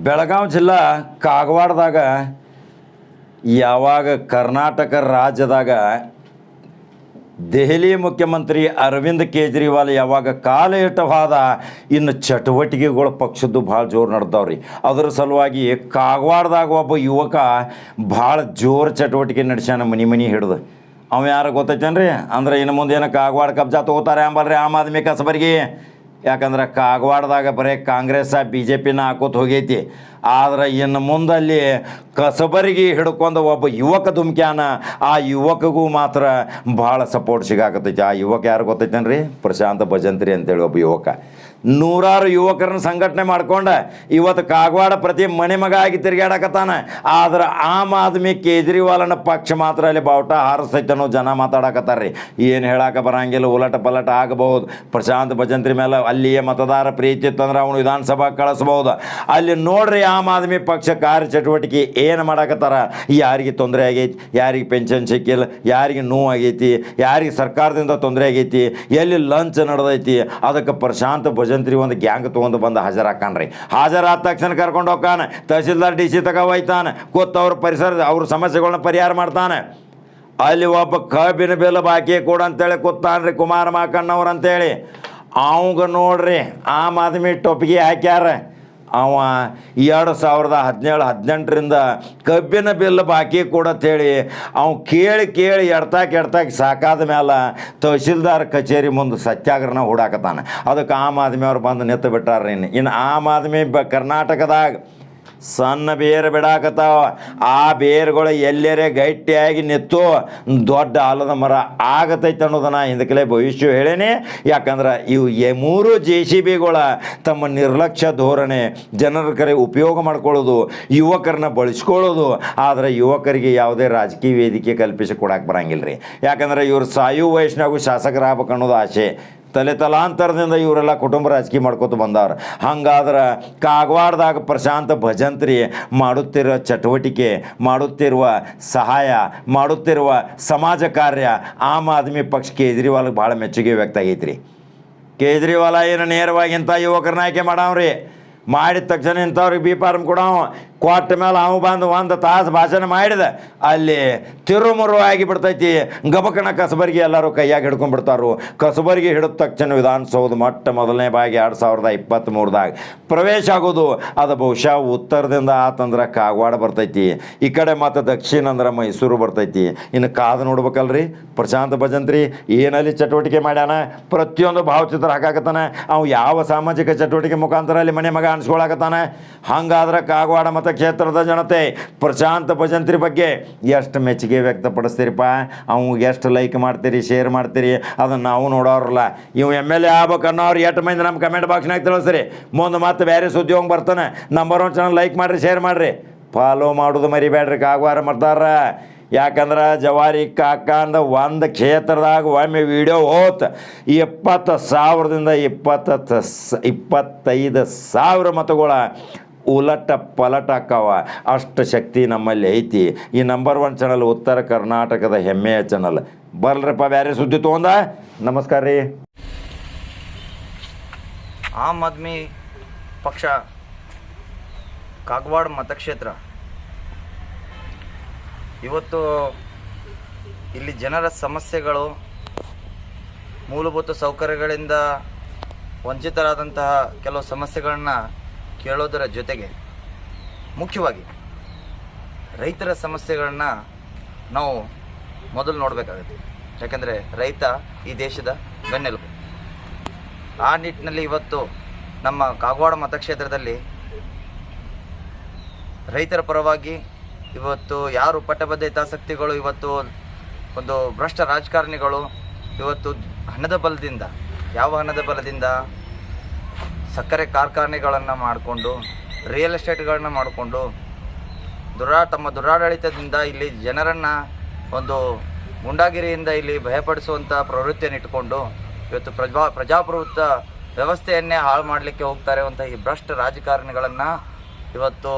ಬೆಳಗಾವಿ ಜಿಲ್ಲಾ ಕಾಗವಾಡದಾಗ ಯಾವಾಗ ಕರ್ನಾಟಕ ರಾಜ್ಯದಾಗ ದೆಹಲಿ ಮುಖ್ಯಮಂತ್ರಿ ಅರವಿಂದ್ ಕೇಜ್ರಿವಾಲ್ ಯಾವಾಗ ಕಾಲ ಇಟ್ಟವಾದ ಇನ್ನು ಚಟುವಟಿಕೆಗಳು ಪಕ್ಷದ್ದು ಭಾಳ ಜೋರು ನಡೆದವ್ರಿ. ಅದರ ಸಲುವಾಗಿ ಕಾಗವಾಡದಾಗ ಒಬ್ಬ ಯುವಕ ಭಾಳ ಜೋರು ಚಟುವಟಿಕೆ ನಡೆಸ್ಯಾನ ಮನೆ ಹಿಡಿದು. ಅವ ಯಾರು ಗೊತ್ತೈತೇನ್ರಿ? ಅಂದ್ರೆ ಇನ್ನು ಮುಂದೆ ಏನು ಕಾಗವಾಡ ಕಬ್ಜಾ ತೊಗೋತಾರೆ ಅಂಬಲ್ರಿ ಆಮ್ ಆದ್ಮಿ ಕಸಬರಿಗೆ. ಯಾಕಂದ್ರೆ ಕಾಗವಾಡದಾಗ ಬರೀ ಕಾಂಗ್ರೆಸ್ BJPನ ಹಾಕೋತ ಹೋಗೈತಿ. ಆದ್ರೆ ಇನ್ನು ಮುಂದಲ್ಲಿ ಕಸಬರಿಗೆ ಹಿಡ್ಕೊಂಡು ಒಬ್ಬ ಯುವಕ ಧುಮ್ಕ್ಯಾನ. ಆ ಯುವಕಗೂ ಮಾತ್ರ ಭಾಳ ಸಪೋರ್ಟ್ ಸಿಗಾಕತ್ತೈತಿ. ಆ ಯುವಕ ಯಾರು ಗೊತ್ತೈತೇನ್ರಿ? ಪ್ರಶಾಂತ್ ಭಜಂತ್ರಿ ಅಂತೇಳಿ ಒಬ್ಬ ಯುವಕ. ನೂರಾರು ಯುವಕರನ್ನ ಸಂಘಟನೆ ಮಾಡ್ಕೊಂಡ ಇವತ್ತು ಕಾಗವಾಡ ಪ್ರತಿ ಮನೆ ಮಗ ಆಗಿ ತಿರುಗಾಡಕತ್ತಾನ. ಆದ್ರೆ ಆಮ್ ಆದ್ಮಿ ಕೇಜ್ರಿವಾಲನ ಪಕ್ಷ ಮಾತ್ರ ಅಲ್ಲಿ ಬಾವುಟ ಹಾರಿಸ್ತೈತೆ ಅನ್ನೋ ಜನ ಮಾತಾಡಕತ್ತಾರ್ರಿ. ಏನು ಹೇಳಕ್ಕೆ ಬರಂಗಿಲ್ಲ, ಉಲಟ ಪಲಟ ಆಗಬಹುದು. ಪ್ರಶಾಂತ್ ಭಜಂತ್ರಿ ಮೇಲೆ ಅಲ್ಲಿಯೇ ಮತದಾರ ಪ್ರೀತಿ ಇತ್ತಂದ್ರೆ ಅವನು ವಿಧಾನಸಭಾ ಕಳಿಸ್ಬೋದು. ಅಲ್ಲಿ ನೋಡ್ರಿ ಆಮ್ ಆದ್ಮಿ ಪಕ್ಷ ಕಾರ್ಯಚಟುವಟಿಕೆ ಏನು ಮಾಡಕತ್ತಾರ. ಯಾರಿಗೆ ತೊಂದರೆ ಆಗೈತಿ, ಯಾರಿಗೆ ಪೆನ್ಷನ್ ಸಿಕ್ಕಿಲ್ಲ, ಯಾರಿಗೆ ನೋವು ಆಗೈತಿ, ಯಾರಿಗೆ ಸರ್ಕಾರದಿಂದ ತೊಂದರೆ ಆಗೈತಿ, ಎಲ್ಲಿ ಲಂಚ್ ನಡೆದೈತಿ, ಅದಕ್ಕೆ ಪ್ರಶಾಂತ್ ಭಜಂತ್ರಿ ಒಂದು ಗ್ಯಾಂಗ್ ತೊಗೊಂಡು ಬಂದು ಹಾಜರಾಕಾನ್ರಿ. ಹಾಜರಾದ ತಕ್ಷಣ ಕರ್ಕೊಂಡು ಹೋಗ್ತಾನೆ, ತಹಸೀಲ್ದಾರ್ DC ತಗ ಒಯ್ತಾನೆ, ಕೂತು ಅವ್ರ ಅವ್ರ ಸಮಸ್ಯೆಗಳನ್ನ ಪರಿಹಾರ ಮಾಡ್ತಾನೆ. ಅಲ್ಲಿ ಒಬ್ಬ ಕಬ್ಬಿನ ಬಿಲ್ ಬಾಕಿ ಕೊಡ ಅಂತೇಳಿ ಕೂತಾನ್ರಿ ಕುಮಾರ ಮಾಕಣ್ಣವ್ರು ಅಂತೇಳಿ. ಅವಂಗ ನೋಡ್ರಿ ಆಮ್ ಆದ್ಮಿ ಟೊಪ್ಪಿಗೆ ಹಾಕ್ಯಾರ. ಅವ 2017-18ರಿಂದ ಕಬ್ಬಿನ ಬಿಲ್ ಬಾಕಿ ಕೊಡತ್ತೇಳಿ ಅವ ಕೇಳಿ ಎಡ್ತಾಕೆ ಸಾಕಾದ ಮೇಲೆ ತಹಸೀಲ್ದಾರ್ ಕಚೇರಿ ಮುಂದೆ ಸತ್ಯಾಗ್ರಹನ ಹೂಡಾಕತ್ತಾನೆ. ಅದಕ್ಕೆ ಆಮ್ ಆದ್ಮಿಯವ್ರು ಬಂದು ನಿಂತು ಬಿಟ್ಟಾರ್ರಿ. ಇನ್ನು ಆಮ್ ಆದ್ಮಿ ಕರ್ನಾಟಕದಾಗ ಸಣ್ಣ ಬೇರು ಬಿಡಾಕತ್ತಾವ. ಆ ಬೇರುಗಳು ಎಲ್ಲರೇ ಗಟ್ಟಿಯಾಗಿ ನಿಂತು ದೊಡ್ಡ ಆಲದ ಮರ ಆಗತೈತೆ ಅನ್ನೋದನ್ನು ಹಿಂದಕಲೇ ಭವಿಷ್ಯ ಹೇಳೇನೆ. ಯಾಕಂದ್ರೆ ಇವು 3 JCBಗಳ ತಮ್ಮ ನಿರ್ಲಕ್ಷ್ಯ ಧೋರಣೆ, ಜನರ ಕರೆ ಉಪಯೋಗ ಮಾಡ್ಕೊಳ್ಳೋದು, ಯುವಕರನ್ನ ಬಳಸ್ಕೊಳ್ಳೋದು. ಆದರೆ ಯುವಕರಿಗೆ ಯಾವುದೇ ರಾಜಕೀಯ ವೇದಿಕೆ ಕಲ್ಪಿಸಿ ಕೊಡಕ್ಕೆ ಬರಂಗಿಲ್ಲ ರೀ. ಯಾಕಂದ್ರೆ ಇವರು ಸಾಯು ವಯಸ್ಸಿನಾಗೂ ಶಾಸಕರಾಗಬೇಕು ಅನ್ನೋದು ಆಸೆ. ತಲಾಂತರದಿಂದ ಇವರೆಲ್ಲ ಕುಟುಂಬ ರಾಜಕೀಯ ಮಾಡ್ಕೊತ ಬಂದವ್ರು. ಹಂಗಾದ್ರೆ ಕಾಗವಾಡದಾಗ ಪ್ರಶಾಂತ್ ಭಜಂತ್ರಿ ಮಾಡುತ್ತಿರುವ ಚಟುವಟಿಕೆ, ಮಾಡುತ್ತಿರುವ ಸಹಾಯ, ಮಾಡುತ್ತಿರುವ ಸಮಾಜ ಕಾರ್ಯ ಆಮ್ ಆದ್ಮಿ ಪಕ್ಷ ಕೇಜ್ರಿವಾಲ್ಗೆ ಭಾಳ ಮೆಚ್ಚುಗೆ ವ್ಯಕ್ತ ಆಗೈತ್ರಿ. ಕೇಜ್ರಿವಾಲ ಏನು ನೇರವಾಗಿ ಇಂಥ ಯುವಕರನ್ನ ಆಯ್ಕೆ ಮಾಡವ್ರಿ. ಮಾಡಿದ ತಕ್ಷಣ ಇಂಥವ್ರಿಗೆ B ಫಾರ್ಮ್ ಕೊಡವ. ಕೊಟ್ಟ ಮೇಲೆ ಅವು ಬಂದು 1 ತಾಸು ಭಾಷಣ ಮಾಡಿದ ಅಲ್ಲಿ ತಿರುಮುರು ಆಗಿಬಿಡ್ತೈತಿ. ಗಬಕನ ಕಸಬರಿಗೆ ಎಲ್ಲರೂ ಕೈಯಾಗಿ ಹಿಡ್ಕೊಂಡ್ಬಿಡ್ತಾರು. ಕಸಬರಿಗೆ ಹಿಡಿದ ತಕ್ಷಣ ವಿಧಾನಸೌಧ ಮೊದಲನೇ ಬಾಗಿ 2023ದಾಗ ಪ್ರವೇಶ ಆಗೋದು. ಅದು ಬಹುಶಃ ಉತ್ತರದಿಂದ ಆತಂದ್ರೆ ಕಾಗವಾಡ ಬರ್ತೈತಿ, ಈ ಕಡೆ ಮತ್ತು ದಕ್ಷಿಣ ಅಂದ್ರೆ ಮೈಸೂರು ಬರ್ತೈತಿ. ಇನ್ನು ಕಾದು ನೋಡ್ಬೇಕಲ್ರಿ ಪ್ರಶಾಂತ್ ಭಜಂತ್ರಿ ಏನಲ್ಲಿ ಚಟುವಟಿಕೆ ಮಾಡ್ಯಾನ. ಪ್ರತಿಯೊಂದು ಭಾವಚಿತ್ರ ಹಾಕಾಕತ್ತಾನೆ. ಅವು ಯಾವ ಸಾಮಾಜಿಕ ಚಟುವಟಿಕೆ ಮುಖಾಂತರ ಅಲ್ಲಿ ಮನೆ ಮಗ ಅನ್ಸ್ಕೊಳಕತ್ತಾನೆ. ಹಂಗಾದ್ರೆ ಕಾಗವಾಡ ಮತ್ತು ಕ್ಷೇತ್ರದ ಜನತೆ ಪ್ರಶಾಂತ್ ಭಜಂತ್ರಿ ಬಗ್ಗೆ ಎಷ್ಟು ಮೆಚ್ಚುಗೆ ವ್ಯಕ್ತಪಡಿಸ್ತೀರಿಪ್ಪ, ಅವ್ಗೆ ಎಷ್ಟು ಲೈಕ್ ಮಾಡ್ತೀರಿ, ಶೇರ್ ಮಾಡ್ತೀರಿ, ಅದನ್ನು ನಾವು ನೋಡೋರಲ್ಲ. ಇವು MLA ಆಗ್ಬೇಕನ್ನೋರು 8 ಮಂದಿ ನಮ್ಮ ಕಮೆಂಟ್ ಬಾಕ್ಸ್ನಾಗ ತಿಳಿಸ್ರಿ. ಮುಂದೆ ಮತ್ತೆ ಬೇರೆ ಸುದ್ದಿ ಹೋಗಿ ಬರ್ತಾನೆ. ನಂಬರ್ 1 ಚಾನಲ್ ಲೈಕ್ ಮಾಡಿರಿ, ಶೇರ್ ಮಾಡಿರಿ, ಫಾಲೋ ಮಾಡೋದು ಮರಿಬೇಡ್ರಿ. ಕಾಗವಾಡ ಮಾಡ್ತಾರ. ಯಾಕಂದ್ರೆ ಜವಾರಿ ಕಾಕ ಅಂದ ಒಂದು ಕ್ಷೇತ್ರದಾಗ ಒಮ್ಮೆ ವಿಡಿಯೋ ಹೋತ್ 20,000ದಿಂದ 25,000 ಮತಗಳ ಉಲಟ ಪಲಟ ಆಕ್ಕವ. ಅಷ್ಟು ಶಕ್ತಿ ನಮ್ಮಲ್ಲಿ ಐತಿ. ಈ ನಂಬರ್ 1 ಚಾನಲ್ ಉತ್ತರ ಕರ್ನಾಟಕದ ಹೆಮ್ಮೆಯ ಚಾನಲ್. ಬರ್ಲ್ರಪ್ಪ ಬೇರೆ ಸುದ್ದಿ ತೊಗೊಂಡ. ನಮಸ್ಕಾರ ರೀ. ಆಮ್ ಆದ್ಮಿ ಪಕ್ಷ ಕಾಗವಾಡ ಮತಕ್ಷೇತ್ರ ಇವತ್ತು ಇಲ್ಲಿ ಜನರ ಸಮಸ್ಯೆಗಳು, ಮೂಲಭೂತ ಸೌಕರ್ಯಗಳಿಂದ ವಂಚಿತರಾದಂತಹ ಕೆಲವು ಸಮಸ್ಯೆಗಳನ್ನ ಕೇಳೋದರ ಜೊತೆಗೆ ಮುಖ್ಯವಾಗಿ ರೈತರ ಸಮಸ್ಯೆಗಳನ್ನ ನಾವು ಮೊದಲು ನೋಡಬೇಕಾಗುತ್ತೆ. ಯಾಕಂದರೆ ರೈತ ಈ ದೇಶದ ಬೆನ್ನೆಲುಬು. ಆ ನಿಟ್ಟಿನಲ್ಲಿ ಇವತ್ತು ನಮ್ಮ ಕಾಗವಾಡ ಮತಕ್ಷೇತ್ರದಲ್ಲಿ ರೈತರ ಪರವಾಗಿ ಇವತ್ತು ಯಾರು ಪಟ್ಟಭದ್ರ ಹಿತಾಸಕ್ತಿಗಳು, ಇವತ್ತು ಒಂದು ಭ್ರಷ್ಟ ರಾಜಕಾರಣಿಗಳು ಇವತ್ತು ಹಣದ ಬಲದಿಂದ, ಯಾವ ಹಣದ ಬಲದಿಂದ ಸಕ್ಕರೆ ಕಾರ್ಖಾನೆಗಳನ್ನು ಮಾಡಿಕೊಂಡು, ರಿಯಲ್ ಎಸ್ಟೇಟ್ಗಳನ್ನ ಮಾಡಿಕೊಂಡು ತಮ್ಮ ದುರಾಡಳಿತದಿಂದ ಇಲ್ಲಿ ಜನರನ್ನು ಒಂದು ಗುಂಡಾಗಿರಿಯಿಂದ ಇಲ್ಲಿ ಭಯಪಡಿಸುವಂಥ ಪ್ರವೃತ್ತಿಯನ್ನು ಇಟ್ಕೊಂಡು ಇವತ್ತು ಪ್ರಜಾಪ್ರಭುತ್ವ ವ್ಯವಸ್ಥೆಯನ್ನೇ ಹಾಳು ಮಾಡಲಿಕ್ಕೆ ಹೋಗ್ತಾರೆ ಅಂತ ಈ ಭ್ರಷ್ಟ ರಾಜಕಾರಣಿಗಳನ್ನು ಇವತ್ತು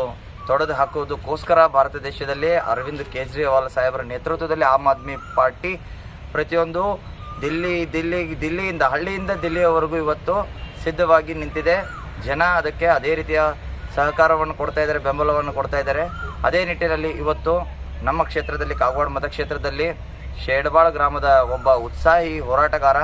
ತೊಡೆದು ಹಾಕುವುದಕ್ಕೋಸ್ಕರ ಭಾರತ ದೇಶದಲ್ಲಿ ಅರವಿಂದ್ ಕೇಜ್ರಿವಾಲ್ ಸಾಹೇಬರ ನೇತೃತ್ವದಲ್ಲಿ ಆಮ್ ಆದ್ಮಿ ಪಾರ್ಟಿ ಪ್ರತಿಯೊಂದು ದಿಲ್ಲಿಯಿಂದ ಹಳ್ಳಿಯಿಂದ ದಿಲ್ಲಿಯವರೆಗೂ ಇವತ್ತು ಸಿದ್ಧವಾಗಿ ನಿಂತಿದೆ. ಜನ ಅದಕ್ಕೆ ಅದೇ ರೀತಿಯ ಸಹಕಾರವನ್ನು ಕೊಡ್ತಾ ಇದ್ದಾರೆ, ಬೆಂಬಲವನ್ನು ಕೊಡ್ತಾ ಇದ್ದಾರೆ. ಅದೇ ನಿಟ್ಟಿನಲ್ಲಿ ಇವತ್ತು ನಮ್ಮ ಕ್ಷೇತ್ರದಲ್ಲಿ, ಕಾಗವಾಡ ಮತಕ್ಷೇತ್ರದಲ್ಲಿ ಶೇಡಬಾಳ್ ಗ್ರಾಮದ ಒಬ್ಬ ಉತ್ಸಾಹಿ ಹೋರಾಟಗಾರ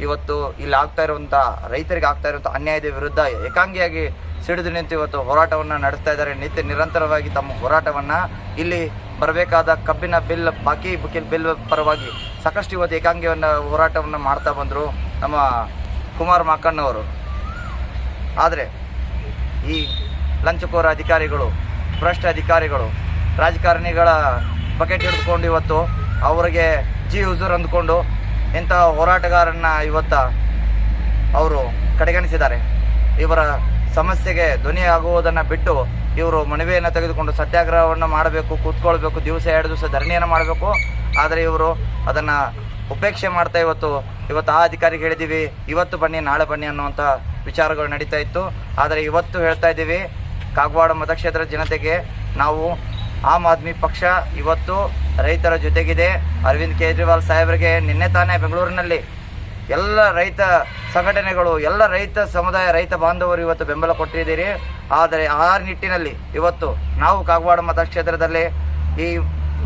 ಇವತ್ತು ಇಲ್ಲಿ ಆಗ್ತಾ ಇರುವಂಥ ರೈತರಿಗೆ ಆಗ್ತಾ ಇರುವಂಥ ಅನ್ಯಾಯದ ವಿರುದ್ಧ ಏಕಾಂಗಿಯಾಗಿ ಸಿಡಿದು ನಿಂತು ಇವತ್ತು ಹೋರಾಟವನ್ನು ನಡೆಸ್ತಾ ಇದ್ದಾರೆ. ನಿರಂತರವಾಗಿ ತಮ್ಮ ಹೋರಾಟವನ್ನು ಇಲ್ಲಿ ಬರಬೇಕಾದ ಕಬ್ಬಿನ ಬಿಲ್ ಬಾಕಿ ಬಿಲ್ ಪರವಾಗಿ ಸಾಕಷ್ಟು ಇವತ್ತು ಏಕಾಂಗಿಯನ್ನು ಹೋರಾಟವನ್ನು ಮಾಡ್ತಾ ಬಂದರು ನಮ್ಮ ಕುಮಾರ್ ಮಾಕಣ್ಣವರು. ಆದರೆ ಈ ಲಂಚಕೋರ ಅಧಿಕಾರಿಗಳು, ಭ್ರಷ್ಟ ಅಧಿಕಾರಿಗಳು, ರಾಜಕಾರಣಿಗಳ ಬಕೆಟ್ ಹಿಡಿದುಕೊಂಡು ಇವತ್ತು ಅವರಿಗೆ ಜಿ ಹುಜೂರ್ ಅಂದ್ಕೊಂಡು ಇಂತಹ ಹೋರಾಟಗಾರನ್ನ ಇವತ್ತು ಅವರು ಕಡೆಗಣಿಸಿದ್ದಾರೆ. ಇವರ ಸಮಸ್ಯೆಗೆ ಧ್ವನಿಯಾಗುವುದನ್ನು ಬಿಟ್ಟು ಇವರು ಮನವಿಯನ್ನು ತೆಗೆದುಕೊಂಡು ಸತ್ಯಾಗ್ರಹವನ್ನು ಮಾಡಬೇಕು, ಕೂತ್ಕೊಳ್ಬೇಕು, ದಿವಸ 2 ದಿವಸ ಧರಣಿಯನ್ನು ಮಾಡಬೇಕು. ಆದರೆ ಇವರು ಅದನ್ನು ಉಪೇಕ್ಷೆ ಮಾಡ್ತಾ ಇವತ್ತು ಆ ಅಧಿಕಾರಿಗೆ ಹೇಳಿದ್ದೀವಿ, ಇವತ್ತು ಬನ್ನಿ ನಾಳೆ ಬನ್ನಿ ಅನ್ನುವಂಥ ವಿಚಾರಗಳು ನಡೀತಾ ಇತ್ತು. ಆದರೆ ಇವತ್ತು ಹೇಳ್ತಾ ಇದ್ದೀವಿ, ಕಾಗವಾಡ ಮತಕ್ಷೇತ್ರ ಜನತೆಗೆ ನಾವು ಆಮ್ ಆದ್ಮಿ ಪಕ್ಷ ಇವತ್ತು ರೈತರ ಜೊತೆಗಿದೆ. ಅರವಿಂದ್ ಕೇಜ್ರಿವಾಲ್ ಸಾಹೇಬರಿಗೆ ನಿನ್ನೆ ತಾನೇ ಬೆಂಗಳೂರಿನಲ್ಲಿ ಎಲ್ಲ ರೈತ ಸಂಘಟನೆಗಳು, ಎಲ್ಲ ರೈತ ಸಮುದಾಯ, ರೈತ ಬಾಂಧವರು ಇವತ್ತು ಬೆಂಬಲ ಕೊಟ್ಟಿದ್ದೀರಿ. ಆದರೆ ಆ ನಿಟ್ಟಿನಲ್ಲಿ ಇವತ್ತು ನಾವು ಕಾಗವಾಡ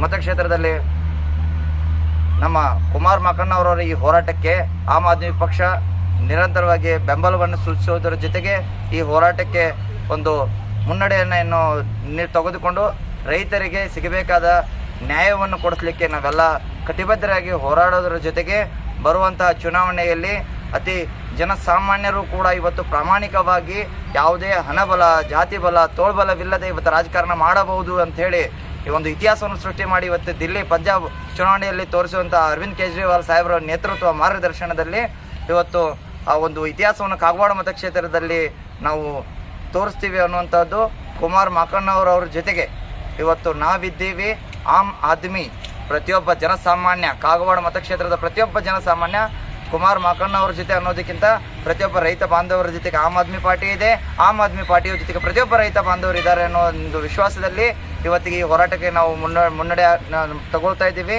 ಮತಕ್ಷೇತ್ರದಲ್ಲಿ ನಮ್ಮ ಕುಮಾರ್ ಮಾಕಣ್ಣವರವರ ಈ ಹೋರಾಟಕ್ಕೆ ಆಮ್ ಆದ್ಮಿ ಪಕ್ಷ ನಿರಂತರವಾಗಿ ಬೆಂಬಲವನ್ನು ಸೂಚಿಸುವುದರ ಜೊತೆಗೆ ಈ ಹೋರಾಟಕ್ಕೆ ಒಂದು ಮುನ್ನಡೆಯನ್ನು ತೆಗೆದುಕೊಂಡು ರೈತರಿಗೆ ಸಿಗಬೇಕಾದ ನ್ಯಾಯವನ್ನು ಕೊಡಿಸಲಿಕ್ಕೆ ನಾವೆಲ್ಲ ಕಟಿಬದ್ಧರಾಗಿ ಹೋರಾಡೋದರ ಜೊತೆಗೆ ಬರುವಂತಹ ಚುನಾವಣೆಯಲ್ಲಿ ಅತಿ ಜನಸಾಮಾನ್ಯರು ಕೂಡ ಇವತ್ತು ಪ್ರಾಮಾಣಿಕವಾಗಿ ಯಾವುದೇ ಹಣಬಲ, ಜಾತಿ ಬಲ, ತೋಳ್ಬಲವಿಲ್ಲದೆ ಇವತ್ತು ರಾಜಕಾರಣ ಮಾಡಬಹುದು ಅಂಥೇಳಿ ಈ ಒಂದು ಇತಿಹಾಸವನ್ನು ಸೃಷ್ಟಿ ಮಾಡಿ ಇವತ್ತು ದಿಲ್ಲಿ ಪಂಜಾಬ್ ಚುನಾವಣೆಯಲ್ಲಿ ತೋರಿಸುವಂಥ ಅರವಿಂದ್ ಕೇಜ್ರಿವಾಲ್ ಸಾಹೇಬರ ನೇತೃತ್ವ ಮಾರ್ಗದರ್ಶನದಲ್ಲಿ ಇವತ್ತು ಆ ಒಂದು ಇತಿಹಾಸವನ್ನು ಕಾಗವಾಡ ಮತಕ್ಷೇತ್ರದಲ್ಲಿ ನಾವು ತೋರಿಸ್ತೀವಿ ಅನ್ನುವಂಥದ್ದು ಕುಮಾರ್ ಮಾಕಣ್ಣವರವ್ರ ಜೊತೆಗೆ ಇವತ್ತು ನಾವಿದ್ದೀವಿ. ಆಮ್ ಆದ್ಮಿ ಪ್ರತಿಯೊಬ್ಬ ಜನಸಾಮಾನ್ಯ, ಕಾಗವಾಡ ಮತಕ್ಷೇತ್ರದ ಪ್ರತಿಯೊಬ್ಬ ಜನಸಾಮಾನ್ಯ ಕುಮಾರ್ ಮಾಕಣ್ಣವ್ರ ಜೊತೆ ಅನ್ನೋದಕ್ಕಿಂತ ಪ್ರತಿಯೊಬ್ಬ ರೈತ ಬಾಂಧವರ ಜೊತೆಗೆ ಆಮ್ ಆದ್ಮಿ ಪಾರ್ಟಿ ಇದೆ. ಆಮ್ ಆದ್ಮಿ ಪಾರ್ಟಿಯ ಜೊತೆಗೆ ಪ್ರತಿಯೊಬ್ಬ ರೈತ ಬಾಂಧವರು ಇದ್ದಾರೆ ಅನ್ನೋ ಒಂದು ವಿಶ್ವಾಸದಲ್ಲಿ ಇವತ್ತಿಗೆ ಈ ಹೋರಾಟಕ್ಕೆ ನಾವು ಮುನ್ನಡೆ ತಗೊಳ್ತಾ ಇದ್ದೀವಿ.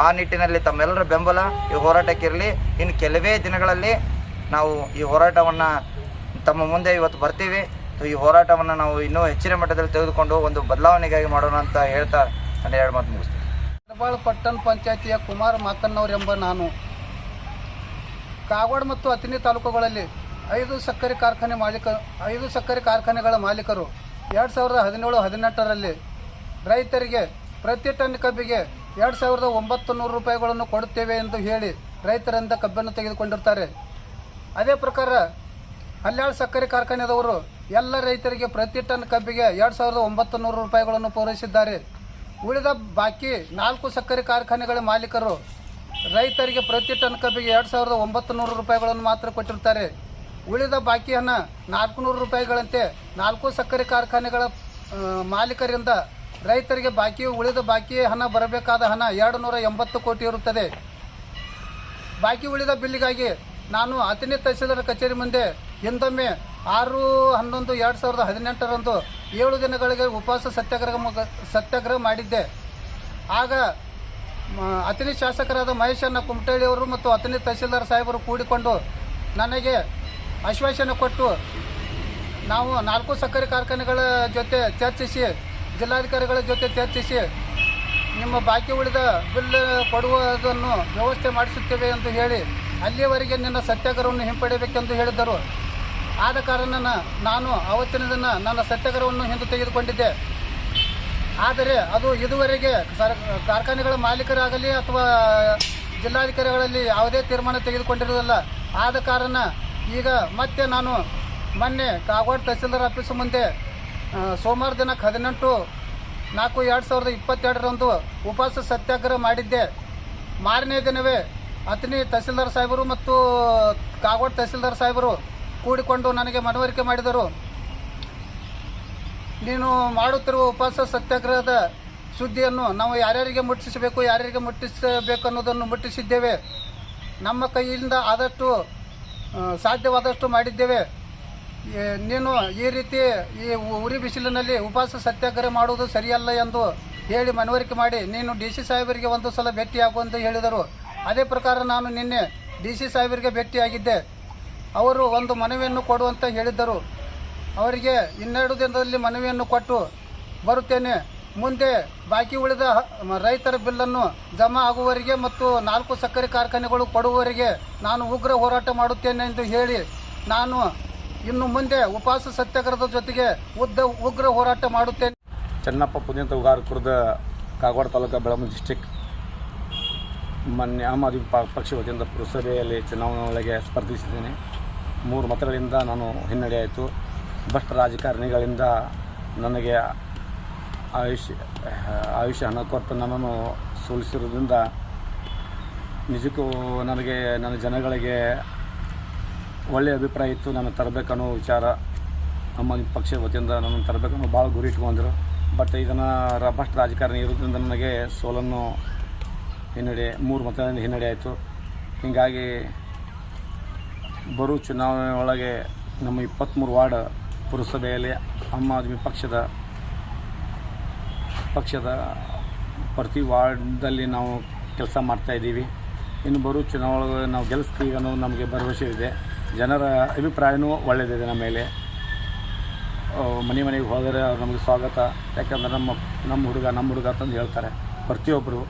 ಆ ನಿಟ್ಟಿನಲ್ಲಿ ತಮ್ಮೆಲ್ಲರ ಬೆಂಬಲ ಈ ಹೋರಾಟಕ್ಕಿರಲಿ. ಇನ್ನು ಕೆಲವೇ ದಿನಗಳಲ್ಲಿ ನಾವು ಈ ಹೋರಾಟವನ್ನು ತಮ್ಮ ಮುಂದೆ ಇವತ್ತು ಬರ್ತೀವಿ. ಈ ಹೋರಾಟವನ್ನು ನಾವು ಇನ್ನೂ ಹೆಚ್ಚಿನ ಮಟ್ಟದಲ್ಲಿ ತೆಗೆದುಕೊಂಡು ಒಂದು ಬದಲಾವಣೆಗಾಗಿ ಮಾಡೋಣ ಅಂತ ಹೇಳ್ತಾ ನಾನು 2 ಮಾತು ಮುಗಿಸ್ತೀನಿ. ಶೇಡಬಾಳ್ ಪಟ್ಟಣ ಪಂಚಾಯತಿಯ ಕುಮಾರ್ ಮಾಕಣ್ಣವರೆಂಬ ನಾನು ಕಾಗವಾಡ ಮತ್ತು ಅಥಣಿ ತಾಲೂಕುಗಳಲ್ಲಿ 5 ಸಕ್ಕರೆ ಕಾರ್ಖಾನೆಗಳ ಮಾಲೀಕರು 2017-18ರಲ್ಲಿ ರೈತರಿಗೆ ಪ್ರತಿ ಟನ್ ಕಬ್ಬಿಗೆ 2,900 ರೂಪಾಯಿಗಳನ್ನು ಕೊಡುತ್ತೇವೆ ಎಂದು ಹೇಳಿ ರೈತರಿಂದ ಕಬ್ಬನ್ನು ತೆಗೆದುಕೊಂಡಿರ್ತಾರೆ. ಅದೇ ಪ್ರಕಾರ ಹಲ್ಯಾಳ್ ಸಕ್ಕರೆ ಕಾರ್ಖಾನೆದವರು ಎಲ್ಲ ರೈತರಿಗೆ ಪ್ರತಿ ಟನ್ ಕಬ್ಬಿಗೆ 2,900 ರೂಪಾಯಿಗಳನ್ನು ಪೂರೈಸಿದ್ದಾರೆ. ಉಳಿದ ಬಾಕಿ 4 ಸಕ್ಕರೆ ಕಾರ್ಖಾನೆಗಳ ಮಾಲೀಕರು ರೈತರಿಗೆ ಪ್ರತಿ ಟನ್ ಕಬ್ಬಿಗೆ 2,900 ರೂಪಾಯಿಗಳನ್ನು ಮಾತ್ರ ಕೊಟ್ಟಿರ್ತಾರೆ. ಉಳಿದ ಬಾಕಿ ಹಣ 400 ರೂಪಾಯಿಗಳಂತೆ 4 ಸಕ್ಕರೆ ಕಾರ್ಖಾನೆಗಳ ಮಾಲೀಕರಿಂದ ರೈತರಿಗೆ ಉಳಿದ ಬಾಕಿ ಹಣ ಬರಬೇಕಾದ ಹಣ 280 ಕೋಟಿ ಇರುತ್ತದೆ. ಬಾಕಿ ಉಳಿದ ಬಿಲ್ಲಿಗಾಗಿ ನಾನು ಅಥಣಿ ತಹಸೀಲ್ದಾರ್ ಕಚೇರಿ ಮುಂದೆ ಹಿಂದೊಮ್ಮೆ 6/11/2018ರಂದು 7 ದಿನಗಳಿಗೆ ಉಪವಾಸ ಸತ್ಯಾಗ್ರಹ ಮಾಡಿದ್ದೆ. ಆಗ ಅಥಣಿ ಶಾಸಕರಾದ ಮಹೇಶಣ್ಣ ಕುಮಟಳ್ಳಿಯವರು ಮತ್ತು ಅಥಣಿ ತಹಸೀಲ್ದಾರ್ ಸಾಹೇಬರು ಕೂಡಿಕೊಂಡು ನನಗೆ ಆಶ್ವಾಸನೆ ಕೊಟ್ಟು ನಾವು 4 ಸಕ್ಕರೆ ಕಾರ್ಖಾನೆಗಳ ಜೊತೆ ಚರ್ಚಿಸಿ, ಜಿಲ್ಲಾಧಿಕಾರಿಗಳ ಜೊತೆ ಚರ್ಚಿಸಿ ನಿಮ್ಮ ಬಾಕಿ ಉಳಿದ ಬಿಲ್ ಕೊಡುವುದನ್ನು ವ್ಯವಸ್ಥೆ ಮಾಡಿಸುತ್ತೇವೆ ಎಂದು ಹೇಳಿ ಅಲ್ಲಿಯವರೆಗೆ ನಿನ್ನ ಸತ್ಯಾಗ್ರಹವನ್ನು ಹಿಂಪಡೆಯಬೇಕೆಂದು ಹೇಳಿದ್ದರು. ಆದ ಕಾರಣ ನಾನು ಆವತ್ತಿನ ದಿನ ನನ್ನ ಸತ್ಯಾಗ್ರಹವನ್ನು ಹಿಂದೆ ತೆಗೆದುಕೊಂಡಿದ್ದೆ. ಆದರೆ ಅದು ಇದುವರೆಗೆ ಕಾರ್ಖಾನೆಗಳ ಮಾಲೀಕರಾಗಲಿ ಅಥವಾ ಜಿಲ್ಲಾಧಿಕಾರಿಗಳಲ್ಲಿ ಯಾವುದೇ ತೀರ್ಮಾನ ತೆಗೆದುಕೊಂಡಿರುವುದಿಲ್ಲ. ಆದ ಕಾರಣ ಈಗ ಮತ್ತೆ ನಾನು ಮೊನ್ನೆ ಕಾಗವಾಡ ತಹಸೀಲ್ದಾರ್ ಆಫೀಸ್ ಮುಂದೆ ಸೋಮವಾರ ದಿನಾಂಕ 18/4/2022ರಂದು ಉಪವಾಸ ಸತ್ಯಾಗ್ರಹ ಮಾಡಿದ್ದೆ. ಮಾರನೇ ದಿನವೇ ಅಥಣಿ ತಹಸೀಲ್ದಾರ್ ಸಾಹೇಬರು ಮತ್ತು ಕಾಗವಾಡ ತಹಸೀಲ್ದಾರ್ ಸಾಹೇಬರು ಕೂಡಿಕೊಂಡು ನನಗೆ ಮನವರಿಕೆ ಮಾಡಿದರು. ನೀನು ಮಾಡುತ್ತಿರುವ ಉಪವಾಸ ಸತ್ಯಾಗ್ರಹದ ಸುದ್ದಿಯನ್ನು ನಾವು ಯಾರ್ಯಾರಿಗೆ ಮುಟ್ಟಿಸಬೇಕು ಅನ್ನೋದನ್ನು ಮುಟ್ಟಿಸಿದ್ದೇವೆ. ನಮ್ಮ ಕೈಯಿಂದ ಆದಷ್ಟು ಸಾಧ್ಯವಾದಷ್ಟು ಮಾಡಿದ್ದೇವೆ. ನೀನು ಈ ರೀತಿ ಈ ಉರಿ ಬಿಸಿಲಿನಲ್ಲಿ ಉಪವಾಸ ಸತ್ಯಾಗ್ರಹ ಮಾಡುವುದು ಸರಿಯಲ್ಲ ಎಂದು ಹೇಳಿ ಮನವರಿಕೆ ಮಾಡಿ ನೀನು DC ಸಾಹೇಬರಿಗೆ ಒಂದು ಸಲ ಭೇಟಿಯಾಗುವಂತ ಹೇಳಿದರು. ಅದೇ ಪ್ರಕಾರ ನಾನು ನಿನ್ನೆ DC ಸಾಹೇಬರಿಗೆ ಭೇಟಿಯಾಗಿದ್ದೆ. ಅವರು ಒಂದು ಮನವಿಯನ್ನು ಕೊಡುವಂತ ಹೇಳಿದ್ದರು. ಅವರಿಗೆ 12 ದಿನದಲ್ಲಿ ಮನವಿಯನ್ನು ಕೊಟ್ಟು ಬರುತ್ತೇನೆ. ಮುಂದೆ ಬಾಕಿ ಉಳಿದ ರೈತರ ಬಿಲ್ಲನ್ನು ಜಮಾ ಆಗುವವರೆಗೆ ಮತ್ತು 4 ಸಕ್ಕರೆ ಕಾರ್ಖಾನೆಗಳು ಕೊಡುವವರೆಗೆ ನಾನು ಉಗ್ರ ಹೋರಾಟ ಮಾಡುತ್ತೇನೆ ಎಂದು ಹೇಳಿ ನಾನು ಇನ್ನು ಮುಂದೆ ಉಪವಾಸ ಸತ್ಯಾಗ್ರಹದ ಜೊತೆಗೆ ಉಗ್ರ ಹೋರಾಟ ಮಾಡುತ್ತೇನೆ. ಚೆನ್ನಪ್ಪ ಪುಣ್ಯಂತ ಉಗಾರ ಕುರ್ದ ಕಾಗವಾಡ ತಾಲೂಕು ಬೆಳಗಾವಿ ಡಿಸ್ಟಿಕ್. ಮೊನ್ನೆ ಆಮ್ ಆದ್ಮಿ ಪಕ್ಷ ವತಿಯಿಂದ ಪುರಸಭೆಯಲ್ಲಿ ಚುನಾವಣೆ ಒಳಗೆ ಸ್ಪರ್ಧಿಸಿದ್ದೇನೆ. 3 ಮತಗಳಿಂದ ನಾನು ಹಿನ್ನಡೆ ಆಯಿತು. ಭ್ರಷ್ಟ ರಾಜಕಾರಣಿಗಳಿಂದ ನನಗೆ ಆಯುಷ್ಯ ಹಣ ಕೊಟ್ಟು ನನ್ನನ್ನು ಸೋಲಿಸಿರೋದ್ರಿಂದ ನಿಜಕ್ಕೂ ನನಗೆ ನನ್ನ ಜನಗಳಿಗೆ ಒಳ್ಳೆಯ ಅಭಿಪ್ರಾಯ ಇತ್ತು. ನಾನು ತರಬೇಕನ್ನೋ ವಿಚಾರ ನಮ್ಮ ಪಕ್ಷದ ವತಿಯಿಂದ ನಾನು ತರಬೇಕನ್ನೋ ಭಾಳ ಗುರಿ ಇಟ್ಕೊಂಡ್ರು. ಬಟ್ ಇದನ್ನು ಭ್ರಷ್ಟ ರಾಜಕಾರಣಿ ಇರೋದ್ರಿಂದ ನನಗೆ ಸೋಲನ್ನು ಹಿನ್ನಡೆ 3 ಮತಗಳಿಂದ ಹಿನ್ನಡೆ ಆಯಿತು. ಹೀಗಾಗಿ ಬರೋ ಚುನಾವಣೆ ಒಳಗೆ ನಮ್ಮ 23 ವಾರ್ಡ್ ಪುರಸಭೆಯಲ್ಲಿ ಆಮ್ ಆದ್ಮಿ ಪಕ್ಷದ ಪ್ರತಿ ವಾರ್ಡ್ದಲ್ಲಿ ನಾವು ಕೆಲಸ ಮಾಡ್ತಾಯಿದ್ದೀವಿ. ಇನ್ನು ಬರೋ ಚುನಾವಣೆ ನಾವು ಗೆಲ್ಲಿಸ್ತೀವಿ ಅನ್ನೋ ನಮಗೆ ಭರವಸೆ ಇದೆ. ಜನರ ಅಭಿಪ್ರಾಯವೂ ಒಳ್ಳೆಯದಿದೆ ನಮ್ಮ ಮೇಲೆ. ಮನೆಗೆ ಹೋದರೆ ನಮಗೆ ಸ್ವಾಗತ. ಯಾಕಂದರೆ ನಮ್ಮ ಹುಡುಗ ಅಂತಂದು ಹೇಳ್ತಾರೆ ಪ್ರತಿಯೊಬ್ಬರು.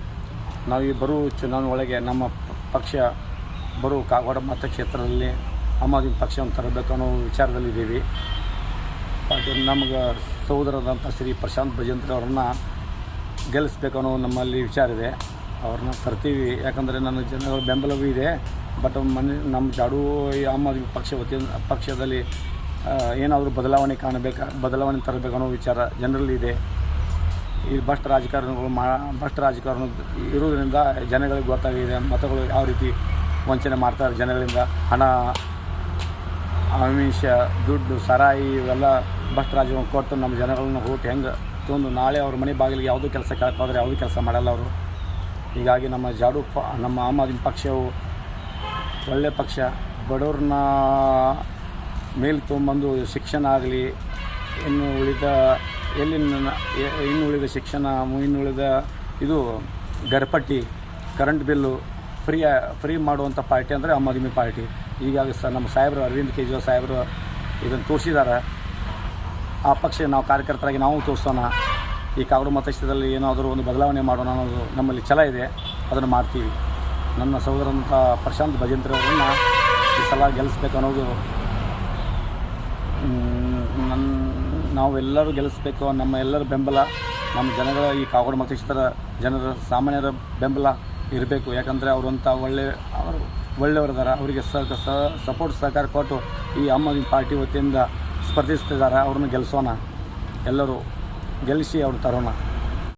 ನಾವು ಈ ಬರೋ ಚುನಾವಣೆ ಒಳಗೆ ನಮ್ಮ ಪಕ್ಷ ಬರೋ ಕಾಗವಾಡ ಮತಕ್ಷೇತ್ರದಲ್ಲಿ ಆಮ್ ಆದ್ಮಿ ಪಕ್ಷವನ್ನು ತರಬೇಕು ಅನ್ನೋ ವಿಚಾರದಲ್ಲಿದ್ದೀವಿ. ಬಟ್ ನಮಗೆ ಸಹೋದರದಂಥ ಶ್ರೀ ಪ್ರಶಾಂತ್ ಭಜಂತ್ರಿ ಅವರನ್ನು ಗೆಲ್ಲಿಸ್ಬೇಕು ಅನ್ನೋ ನಮ್ಮಲ್ಲಿ ವಿಚಾರ ಇದೆ. ಅವ್ರನ್ನ ತರ್ತೀವಿ. ಯಾಕಂದರೆ ನನ್ನ ಜನಗಳ ಬೆಂಬಲವೂ ಇದೆ. ಬಟ್ ನಮ್ಮ ಜಾಡು ಆಮ್ ಆದ್ಮಿ ಪಕ್ಷದಲ್ಲಿ ಏನಾದರೂ ಬದಲಾವಣೆ ತರಬೇಕು ಅನ್ನೋ ವಿಚಾರ ಜನರಲ್ಲಿ ಇದೆ. ಈ ಭ್ರಷ್ಟ ರಾಜಕಾರಣ ಇರೋದ್ರಿಂದ ಜನಗಳಿಗೆ ಗೊತ್ತಾಗಿದೆ ಮತಗಳು ಯಾವ ರೀತಿ ವಂಚನೆ ಮಾಡ್ತಾರೆ. ಜನಗಳಿಂದ ಹಣ, ಆಮಿಷ, ದುಡ್ಡು, ಸರಾಯಿ ಇವೆಲ್ಲ ಭ್ರಷ್ಟ ರಾಜಕಾರಣ ಕೊಟ್ಟು ನಮ್ಮ ಜನಗಳನ್ನ ಓಟ್ ಹೆಂಗೆ ತೊಂದು ನಾಳೆ ಅವ್ರ ಮನೆ ಬಾಗಿಲಿಗೆ ಯಾವುದೂ ಕೆಲಸ ಕೇಳ್ಕೋದ್ರೆ ಯಾವುದೂ ಕೆಲಸ ಮಾಡಲ್ಲ ಅವರು. ಹೀಗಾಗಿ ನಮ್ಮ ಆಮ್ ಆದ್ಮಿ ಪಕ್ಷವು ಒಳ್ಳೆಯ ಪಕ್ಷ. ಬಡವ್ರನ್ನ ಮೇಲೆ ತೊಗೊಂಬಂದು ಶಿಕ್ಷಣ ಆಗಲಿ, ಇನ್ನು ಉಳಿದ ಶಿಕ್ಷಣ, ಇನ್ನು ಉಳಿದ ಇದು ಗರ್ಪಟ್ಟಿ, ಕರೆಂಟ್ ಬಿಲ್ಲು ಫ್ರೀ ಮಾಡುವಂಥ ಪಾರ್ಟಿ ಅಂದರೆ ಆಮ್ ಆದ್ಮಿ ಪಾರ್ಟಿ. ಹೀಗಾಗಿ ನಮ್ಮ ಸಾಹೇಬರು ಅರವಿಂದ್ ಕೇಜ್ರಿವಾಲ್ ಸಾಹೇಬರು ಇದನ್ನು ತೋರಿಸಿದ್ದಾರೆ. ಆ ಪಕ್ಷ ನಾವು ಕಾರ್ಯಕರ್ತರಾಗಿ ನಾವು ತೋರಿಸೋಣ. ಈ ಕಾಗವಾಡ ಮತಕ್ಷೇತ್ರದಲ್ಲಿ ಏನಾದರೂ ಒಂದು ಬದಲಾವಣೆ ಮಾಡೋಣ ಅನ್ನೋದು ನಮ್ಮಲ್ಲಿ ಛಲ ಇದೆ. ಅದನ್ನು ಮಾಡ್ತೀವಿ. ನನ್ನ ಸಹೋದರಂಥ ಪ್ರಶಾಂತ್ ಭಜಂತ್ರಿ ಅವರನ್ನು ಈ ಸಲ ಗೆಲ್ಲಿಸ್ಬೇಕು ಅನ್ನೋದು ನಾವೆಲ್ಲರೂ ಗೆಲ್ಲಿಸ್ಬೇಕು. ನಮ್ಮ ಎಲ್ಲರ ಬೆಂಬಲ, ನಮ್ಮ ಜನಗಳ ಈ ಕಾಗವಾಡ ಮತಕ್ಷೇತ್ರ ಜನರ ಸಾಮಾನ್ಯರ ಬೆಂಬಲ ಇರಬೇಕು. ಯಾಕಂದರೆ ಅವರಂಥ ಒಳ್ಳೆಯವರಿದ್ದಾರೆ. ಅವರಿಗೆ ಸಪೋರ್ಟ್ ಸಹಕಾರ ಕೊಟ್ಟು ಈ ಆಮ್ ಆದ್ಮಿ ಪಾರ್ಟಿ ವತಿಯಿಂದ ಸ್ಪರ್ಧಿಸ್ತಿದ್ದಾರೆ. ಅವ್ರನ್ನ ಗೆಲ್ಲಿಸೋಣ. ಎಲ್ಲರೂ ಗೆಲ್ಲಿಸಿ ಅವ್ರು ತರೋಣ.